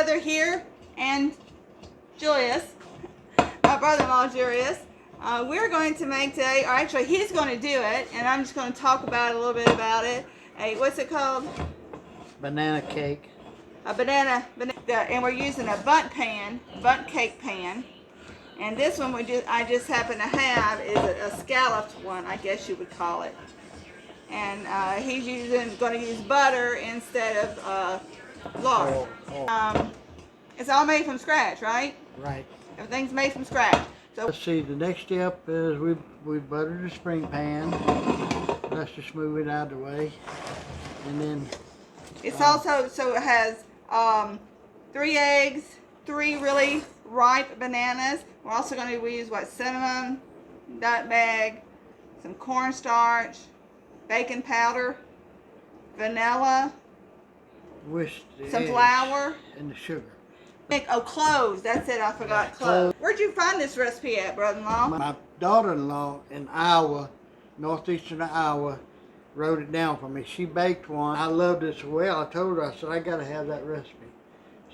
together here and Julius, my brother-in-law Julius. We're going to make today, or actually he's going to do it, and I'm just going to talk about it a little bit about it. What's it called? Banana cake. A banana, and we're using a bundt cake pan. And this one I just happen to have is a scalloped one, I guess you would call it. And he's going to use butter instead of lard. It's all made from scratch, right? Right. Everything's made from scratch. So let's see. The next step is we buttered the spring pan. Let's just move it out of the way, and then it's also so it has 3 eggs, 3 really ripe bananas. We're also going to use cinnamon, nutmeg, some cornstarch, baking powder, vanilla, some flour, and the sugar. Cloves. That's it. I forgot cloves. Where'd you find this recipe at, brother-in-law? My daughter-in-law in Iowa, northeastern Iowa, wrote it down for me. She baked one. I loved it so well. I told her, I said, I got to have that recipe.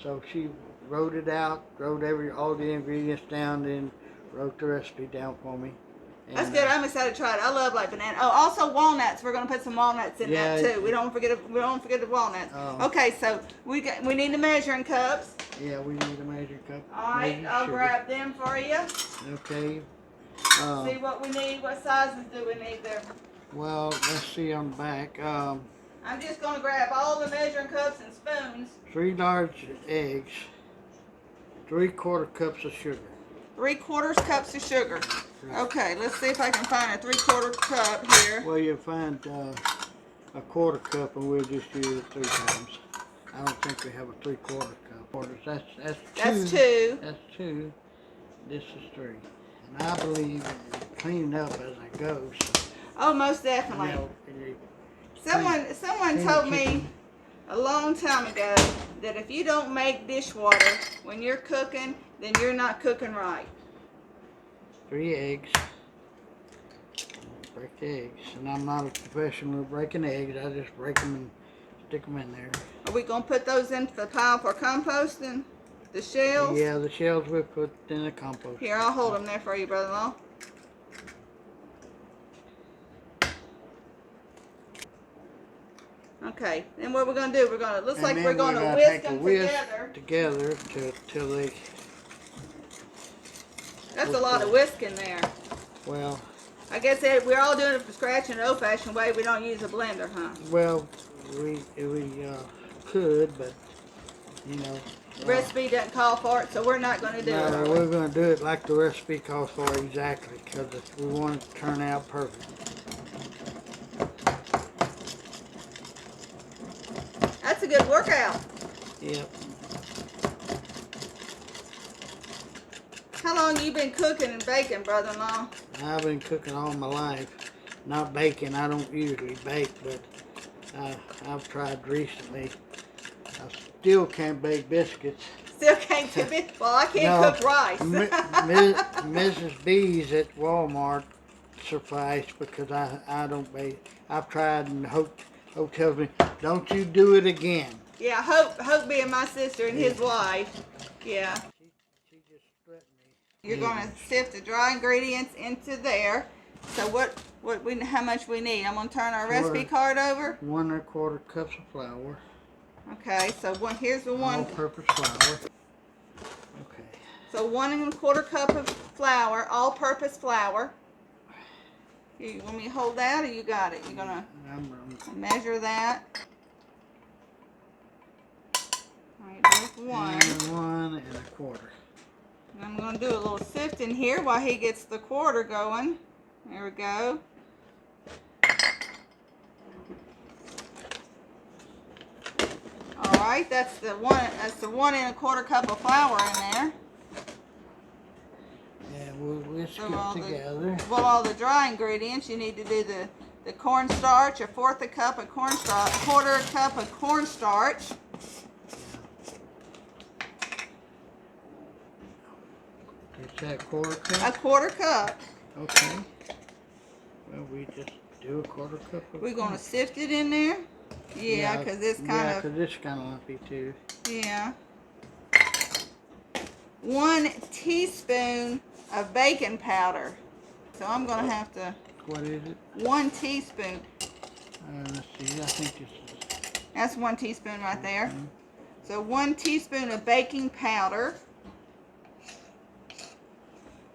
So she wrote it out, wrote all the ingredients down, then wrote the recipe down for me. And that's good. I'm excited to try it. I love banana. Oh, also walnuts. We're gonna put some walnuts in that too. We don't forget the walnuts. Okay, so we need the measuring cups. Yeah, we need a measuring cup. All right, I'll grab them for you. Okay. See what we need. What sizes do we need there? Well, let's see on the back. I'm just gonna grab all the measuring cups and spoons. 3 large eggs. 3/4 cups of sugar. 3/4 cups of sugar. Okay, let's see if I can find a 3/4 cup here. Well, you'll find a 1/4 cup, and we'll just use it 3 times. I don't think we have a 3/4 cup. That's 2. That's 2. That's 2. This is 3. And I believe in cleaning up as I go. So, oh, most definitely. Someone told me a long time ago that if you don't make dishwater when you're cooking, then you're not cooking right. 3 eggs. Break the eggs. And I'm not a professional at breaking eggs. I just break them and stick them in there. Are we going to put those into the pile for composting? The shells? Yeah, the shells we put in the compost. Here, I'll hold them there for you, brother-in-law. Okay, then what we're going to do, looks like we're going to whisk them together till they... That's a lot of whisking there. Well... I guess we're all doing it from scratch in an old-fashioned way. We don't use a blender, huh? Well, we could, but, you know... The recipe doesn't call for it, so we're not going to do it. No, we're going to do it like the recipe calls for exactly, because we want it to turn out perfect. That's a good workout. Yep. How long have you been cooking and baking, brother-in-law? I've been cooking all my life. Not baking. I don't usually bake, but I've tried recently. I still can't bake biscuits. Still can't do it? Well, I can't cook rice. Mrs. B's at Walmart suffice because I don't bake. I've tried, and Hope tells me, don't you do it again. Yeah, Hope being my sister and his wife. Yeah. She just threatened me. You're going to sift the dry ingredients into there. So how much we need? I'm going to turn our recipe card over. 1 1/4 cups of flour. Okay, so here's the one. All-purpose flour. Okay. So 1 1/4 cup of flour, all-purpose flour. You want me to hold that, or you got it? You're gonna measure that. All right, there's 1. And 1 1/4. And I'm gonna do a little sifting here while he gets the 1/4 going. There we go. All right, that's the 1 1/4 cup of flour in there. Yeah, we'll whisk it together. Well, all the dry ingredients, you need to do the cornstarch, 1/4 cup of cornstarch, 1/4 cup of cornstarch. Is that 1/4 cup? 1/4 cup. Okay. Well, we just do 1/4 cup of We're going to sift it in there. Yeah, because it's kind of... because it's kind of lumpy too. Yeah. 1 teaspoon of baking powder. So I'm going to have to, What is it? 1 teaspoon. Let's see. I think this is. That's 1 teaspoon right there. Okay. So 1 teaspoon of baking powder.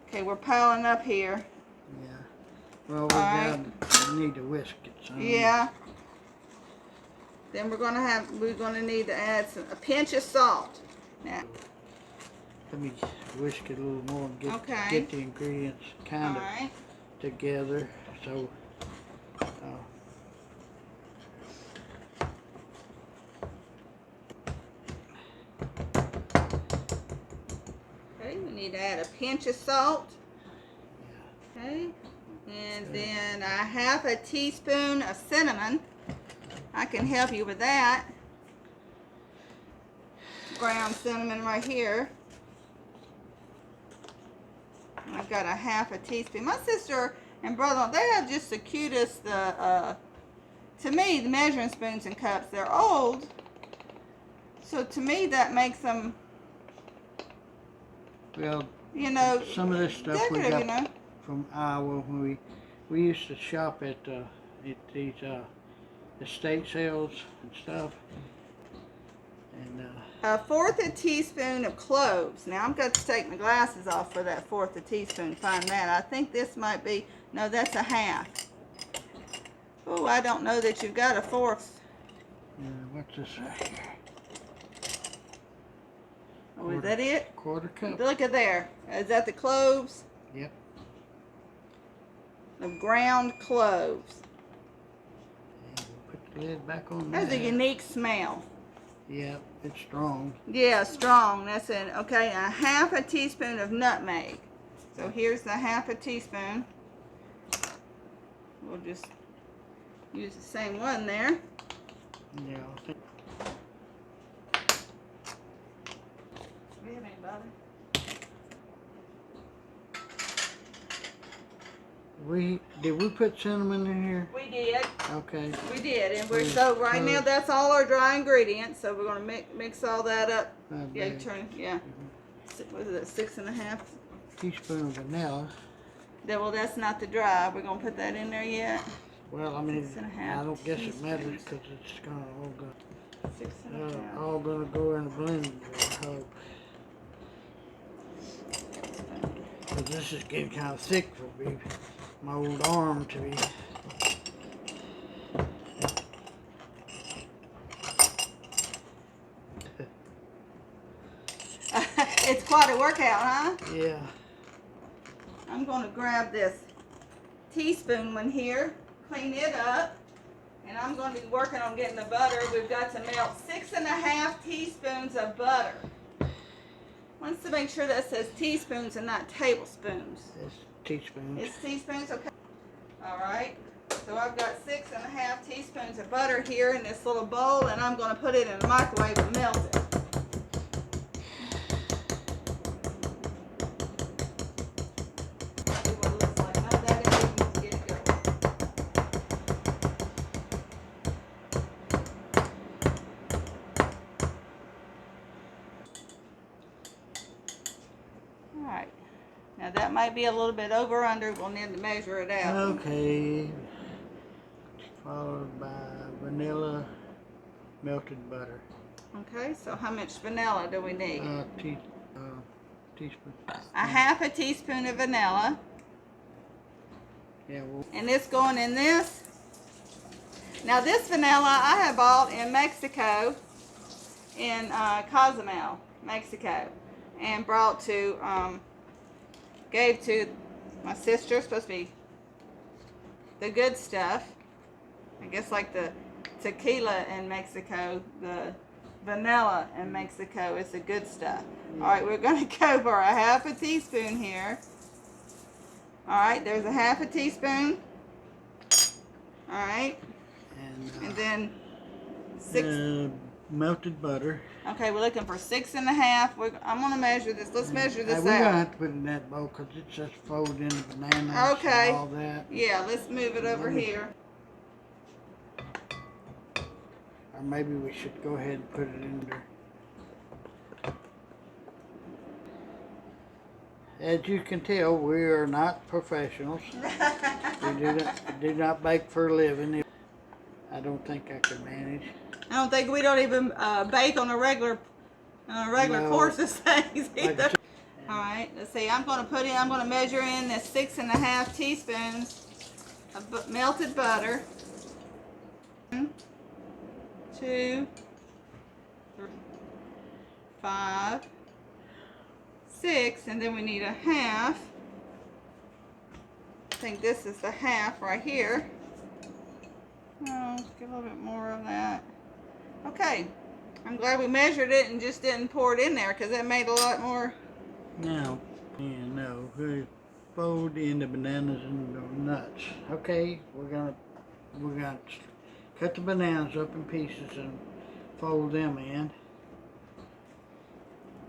Okay, we're piling up here. Yeah. Well, we need to whisk it some. Yeah. Then we're gonna need to add a pinch of salt. Now, let me whisk it a little more and Okay. get the ingredients kind of alright. together. So, Okay, we need to add a pinch of salt. yeah. Okay. And then a half a teaspoon of cinnamon. I can help you with that. Ground cinnamon right here. I've got a half a teaspoon. My sister and brother, they have just the cutest, to me, the measuring spoons and cups. They're old, so to me that makes them, Well, you know, some of this stuff we decorative, got you know. from Iowa when we used to shop at these estate sales and stuff. And 1/4 a teaspoon of cloves. Now I'm going to take my glasses off for that 1/4 a teaspoon. Find that. I think this might be, no, that's a half. Oh, I don't know that you've got a 1/4. what's this right here? Oh, is that it? 1/4 cup. Look at there. Is that the cloves? Yep. The ground cloves. And we'll put the lid back on there. That's a unique smell. Yep, it's strong. Yeah, strong. That's it. Okay, a half a teaspoon of nutmeg. So here's the half a teaspoon. We'll just use the same one there. Yeah, I think. Do you have any butter? Did we put cinnamon in here? We did. Okay. We did, and so right now that's all our dry ingredients. So we're gonna mix all that up. Yeah, turn. Yeah. What is it? 6 1/2 teaspoon of vanilla. Well, that's not the dry. We're gonna put that in there yet. Well, I mean, 6 1/2 I don't guess it matters teaspoons. because it's gonna 6 1/2. all gonna go in the blender. I hope. Because this is getting kind of thick for me. My old arm to be. It's quite a workout, huh? Yeah. I'm going to grab this teaspoon one here, clean it up, and I'm going to be working on getting the butter. We've got to melt 6 1/2 teaspoons of butter. Wants to make sure that says teaspoons and not tablespoons. It's teaspoons. It's teaspoons, okay. All right. So I've got 6 1/2 teaspoons of butter here in this little bowl, and I'm going to put it in the microwave and melt it. See what it looks like. Not that easy to get it going. All right. Now that might be a little bit over or under. We'll need to measure it out. Okay. Followed by vanilla, melted butter. Okay, so how much vanilla do we need? Teaspoon. A half a teaspoon of vanilla. Yeah. Well, And this going in this. Now this vanilla I have bought in Mexico, in Cozumel, Mexico, and brought to, gave to my sister. It's supposed to be the good stuff. I guess like the tequila in Mexico, the vanilla in Mexico is the good stuff. All right, we're going to go for a half a teaspoon here. All right, there's a half a teaspoon. All right, and then 6. Melted butter. Okay, we're looking for 6 1/2. I'm going to measure this. Let's measure this We're out. going to have to put it in that bowl because it's just folded into bananas Okay. and all that. Yeah, let's move it over here. Or maybe we should go ahead and put it in there. as you can tell, we are not professionals. We do not bake for a living. I don't think I could manage. I don't think we don't even bake on a regular No. course of things either. Like All right, let's see. I'm going to measure in the 6½ teaspoons of melted butter. 1, 2, 3, 5, 6, and then we need a half. I think this is the half right here. Oh, let's get a little bit more of that. Okay, I'm glad we measured it and just didn't pour it in there, because that made a lot more. Now, we fold in the bananas and the nuts. Okay, we're gonna cut the bananas up in pieces and fold them in.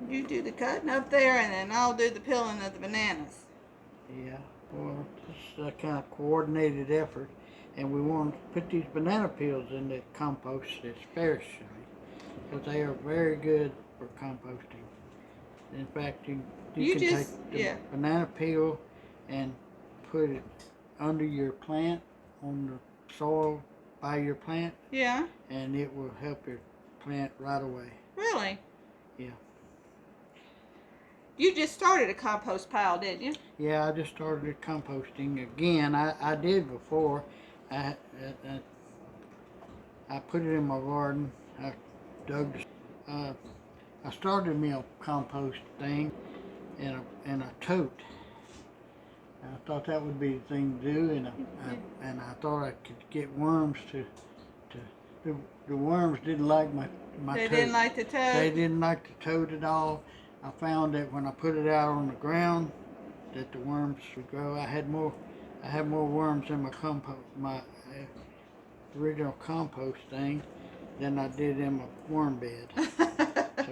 You do the cutting up there, and then I'll do the peeling of the bananas. Yeah, well, this is a kind of coordinated effort, and we want to put these banana peels in the compost especially, because they are very good for composting. In fact, you can take the banana peel and put it under your plant, on the soil by your plant. Yeah. And it will help your plant right away. Really? Yeah. You just started a compost pile, didn't you? Yeah, I just started composting again. I did before. I put it in my garden. I dug. I started me a compost thing in a tote. I thought that would be the thing to do, and I thought I could get worms to the worms didn't like my They tote. didn't like the tote? They didn't like the tote at all. I found that when I put it out on the ground, that the worms would grow. I had more worms in my original compost thing than I did in my worm bed. So.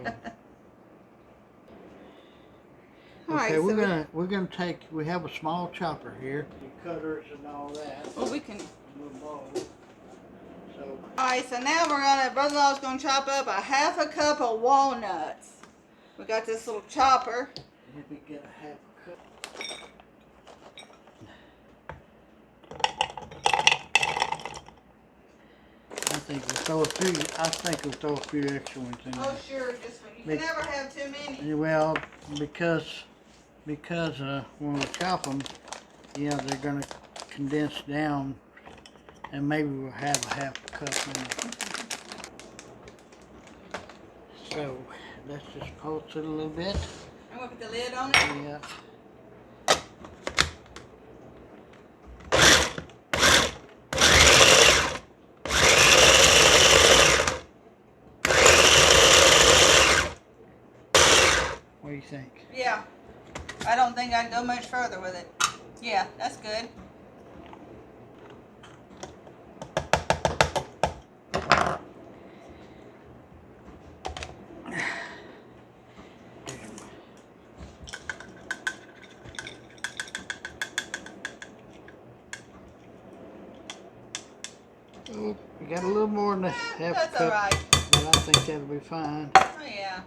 Okay, we're gonna take. We have a small chopper here, cutters and all that. Well, we can. So. All right, so now brother-in-law's gonna chop up a ½ cup of walnuts. We got this little chopper. Let me get a ½ cup. I think we'll throw a few extra ones in there. Oh, sure. You can never have too many. Well, because when we chop them, they're going to condense down, and maybe we'll have a ½ cup in it. So let's just pulse it a little bit. I'm going to put the lid on it? Yeah. What do you think? Yeah. I don't think I can go much further with it. Yeah, that's good. Oh, we got a little more than a ½ That's cup. all right. But I think that'll be fine. Oh, yeah.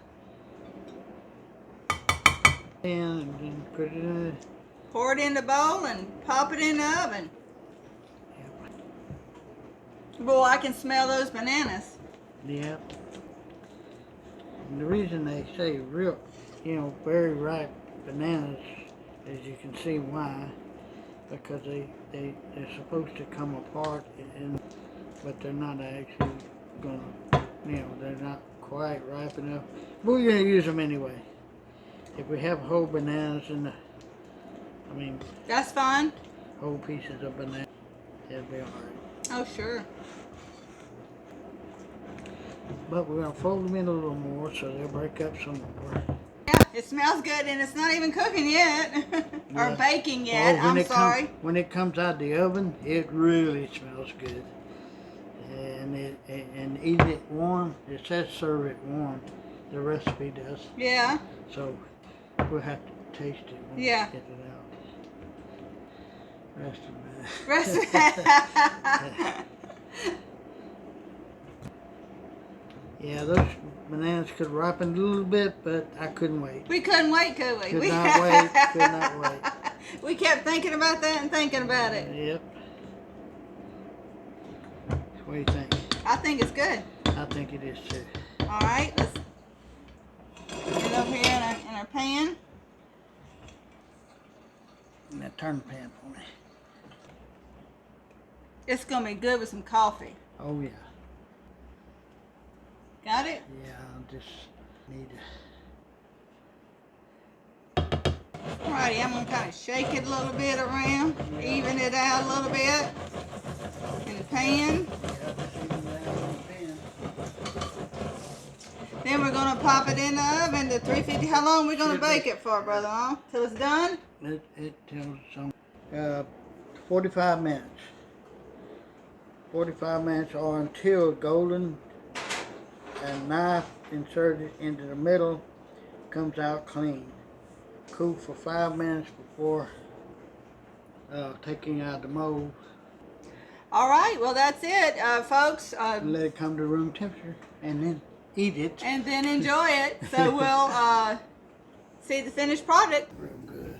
And then put it in. Pour it in the bowl and pop it in the oven. Yep. Boy, I can smell those bananas. Yep. And the reason they say real, very ripe bananas, as you can see why, because they're supposed to come apart, but they're not actually gonna, they're not quite ripe enough. But we're gonna use them anyway. If we have whole bananas That's fine. whole pieces of banana, it'll be alright. Oh, sure. But we're gonna fold them in a little more so they'll break up some more. Yeah, it smells good, and it's not even cooking yet. Or baking yet. I'm sorry. When it comes out of the oven, it really smells good. And eat it warm. It says serve it warm. The recipe does. Yeah. So we'll have to taste it when we get it out. Rest of it. Yeah, those bananas could ripen a little bit, but I couldn't wait. We couldn't wait, could we? Could not wait. Could not wait. We kept thinking about that and thinking about it. Yep. What do you think? I think it's good. I think it is too. All right, let's get it over here in our pan. And that turn pan for me. It's gonna be good with some coffee. Oh yeah. Got it? Yeah, I just need Alrighty, I'm gonna kind of shake it a little bit around, even it out a little bit in the pan. Then we're gonna pop it in the oven to 350. How long are we gonna bake it for, brother? Huh? Till it's done? It tells some 45 minutes. 45 minutes or until golden and knife inserted into the middle comes out clean. Cool for 5 minutes before taking out the mold. All right, well that's it, folks. Let it come to room temperature and then eat it. And then enjoy it. So we'll see the finished product. Real good.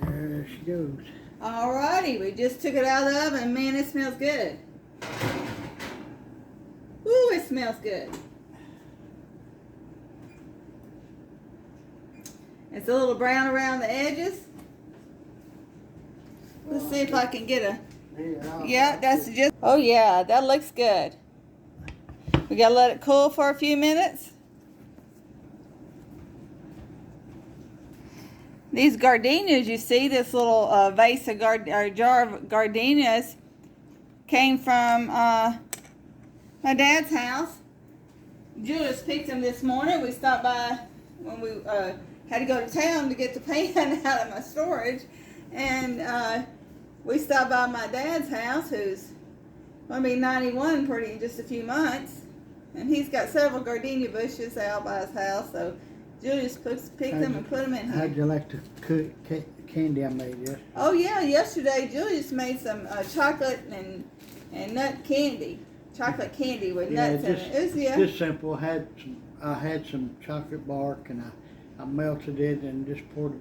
There she goes. All righty, we just took it out of the oven. Man, it smells good. Ooh, it smells good. It's a little brown around the edges. Let's see if I can get a... Yeah, that's just... Oh yeah, that looks good. We gotta let it cool for a few minutes. These gardenias, you see, this little vase of jar of gardenias came from my dad's house. Julius picked them this morning. We stopped by when we had to go to town to get the pan out of my storage, and we stopped by my dad's house, who's going to be 91 in just a few months, and he's got several gardenia bushes out by his house, so Julius picked them and put them in here. How'd you like the candy I made yesterday? Oh yeah, yesterday Julius made some chocolate and nut candy. Chocolate candy with nuts in it. It was, just simple. I had some chocolate bark and I melted it and just put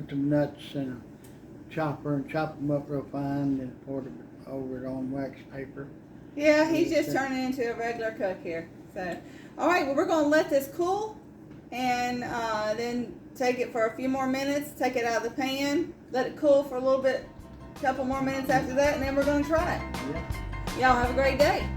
some nuts in a chopper and chopped them up real fine and poured it over it on wax paper. Yeah, he's just turning it into a regular cook here. So, all right, well we're gonna let this cool and then take it for a few more minutes. Take it out of the pan, let it cool for a little bit, a couple more minutes after that, and then we're gonna try it. Yeah. Y'all have a great day.